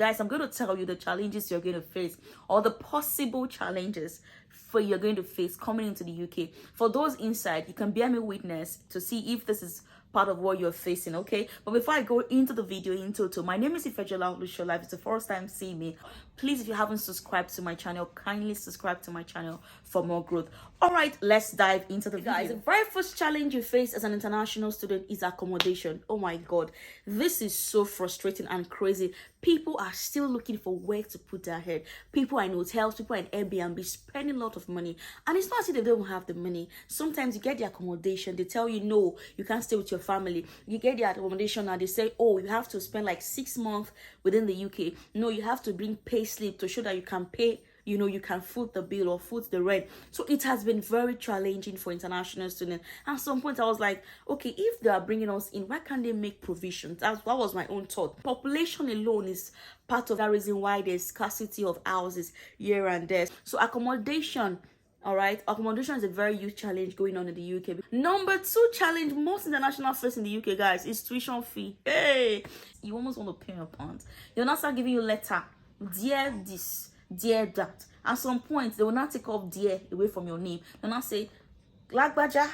Guys, I'm going to tell you the challenges you're going to face, or the possible challenges you're going to face coming into the UK. For those inside, you can bear me witness to see if this is part of what you're facing, okay? But before I go into the video in total, my name is Ifejola Olusola. If it's the first time seeing me, please, if you haven't subscribed to my channel, kindly subscribe to my channel for more growth. All right, let's dive into the video. Guys, the very first challenge you face as an international student is accommodation. Oh my God, this is so frustrating and crazy. People are still looking for where to put their head. People are in hotels, people are in Airbnb, spending a lot of money. And it's not as if they don't have the money. Sometimes you get the accommodation, they tell you, no, you can't stay with your family. You get the accommodation and they say, oh, you have to spend like 6 months within the UK. No, you have to bring pay slip to show that you can pay, you know, you can foot the bill or foot the rent. So it has been very challenging for international students. At some point I was like, okay, if they are bringing us in, why can't they make provisions? That was my own thought. Population alone is part of that reason why there's scarcity of houses here and there. So accommodation, all right, accommodation is a very huge challenge going on in the UK. Number 2 challenge most international face in the UK, guys, is tuition fee. Hey, you almost want to pay your pounds. They'll not start giving you letter, dear this, dear that. At some point, they will not take off dear away from your name. They'll not say, Lagbaja,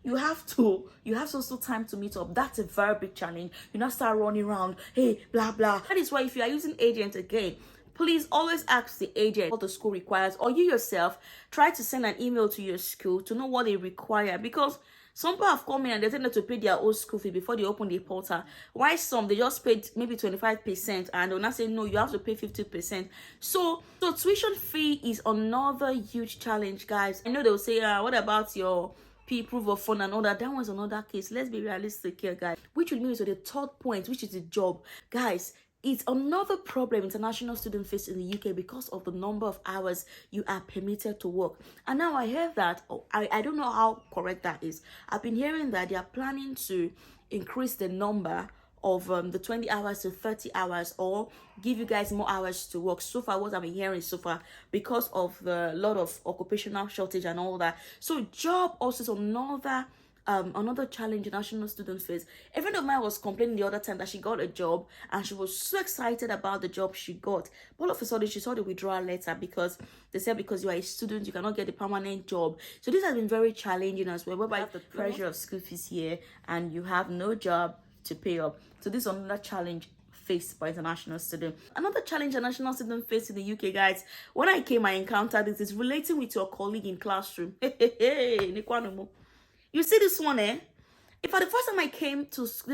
you have so time to meet up. That's a very big challenge. You not start running around, hey, blah, blah. That is why if you are using agent again, please always ask the agent what the school requires, or you yourself try to send an email to your school to know what they require, because some people have come in and they tend to pay their own school fee before they open the portal. Why some, they just paid maybe 25% and they'll not say, no, you have to pay 50%. So tuition fee is another huge challenge, guys. I know they'll say, what about your proof of fund and all that? That one's another case. Let's be realistic here, guys. Which will mean to the third point, which is the job. Guys, it's another problem international students face in the UK because of the number of hours you are permitted to work. And now I hear that, I don't know how correct that is. I've been hearing that they are planning to increase the number of the 20 hours to 30 hours, or give you guys more hours to work. So far, what I've been hearing so far, because of the lot of occupational shortage and all that. So job also is another challenge national students face. A friend of mine was complaining the other time that she got a job and she was so excited about the job she got. But all of a sudden, she saw the withdrawal letter because they said because you are a student, you cannot get a permanent job. So this has been very challenging as well, whereby you have the pressure of school fees here and you have no job to pay up. So this is another challenge faced by international students. Another challenge international students face in the UK, guys. When I came, I encountered this. It's relating with your colleague in classroom. You see this one, eh? If the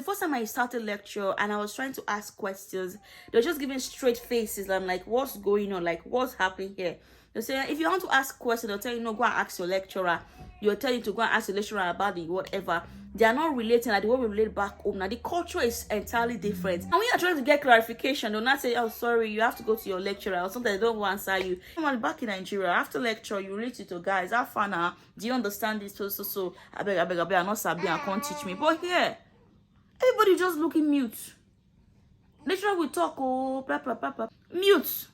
first time I started lecture and I was trying to ask questions, they were just giving straight faces. I'm like, what's going on? Like, what's happening here? They say, if you want to ask questions, they'll tell you, no, go and ask your lecturer. You'll tell you to go and ask the lecturer about the whatever. They are not relating like the way we relate back home. Now, the culture is entirely different. And when you're trying to get clarification, they'll not say, oh, sorry, you have to go to your lecturer, or sometimes they don't want to answer you. Back in Nigeria, after lecture, you relate it to guys. How far now? Do you understand this? So. I beg, I'm not sabi, I can't teach me. But here, everybody just looking mute. Lecturer will talk, oh, blah, blah, blah, blah. Mute.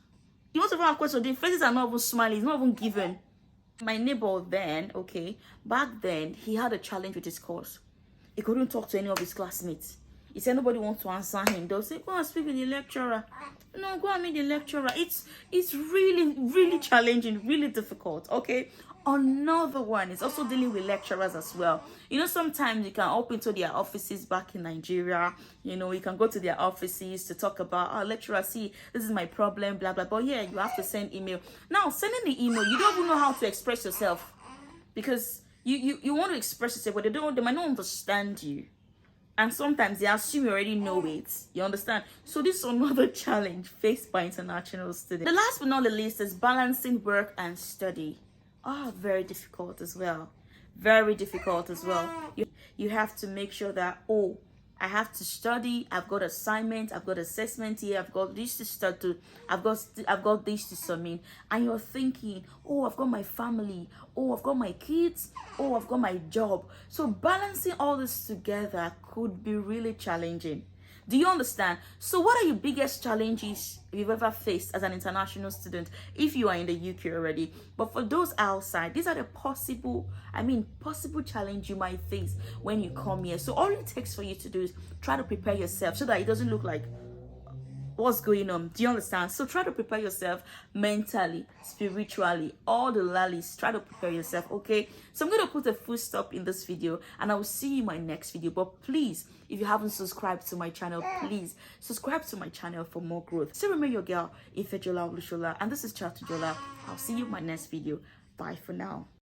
You want to have a question, the faces are not even smiling, it's not even given. My neighbor then, okay, back then, he had a challenge with his course. He couldn't talk to any of his classmates. He said nobody wants to answer him. They'll say, go and speak with the lecturer. No, go and meet the lecturer. It's really, really challenging, really difficult, okay? Another one is also dealing with lecturers as well. You know, sometimes you can open to their offices back in Nigeria. You know, you can go to their offices to talk about, oh, lecturer, see, this is my problem, blah, blah, blah. Yeah, you have to send email. Now, sending the email, you don't even know how to express yourself. Because you want to express yourself, but they might not understand you. And sometimes they assume you already know it. You understand? So this is another challenge faced by international students. The last but not the least is balancing work and study. Very difficult as well. Very difficult as well. You have to make sure that, oh, I have to study, I've got assignment, I've got assessment here, I've got this to study, I've got this to submit. And you're thinking, oh, I've got my family, oh, I've got my kids, oh, I've got my job. So balancing all this together could be really challenging. Do you understand? So what are your biggest challenges you've ever faced as an international student if you are in the UK already? But for those outside, these are the possible challenge you might face when you come here. So all it takes for you to do is try to prepare yourself so that it doesn't look like, what's going on. Do you understand? So try to prepare yourself mentally, spiritually, all the lollies. Try to prepare yourself, okay? So I'm going to put a full stop in this video, and I will see you in my next video. But please, if you haven't subscribed to my channel, please subscribe to my channel for more growth. So remember your girl, Ifejola Olushola, and this is Chatujola. I'll see you in my next video. Bye for now.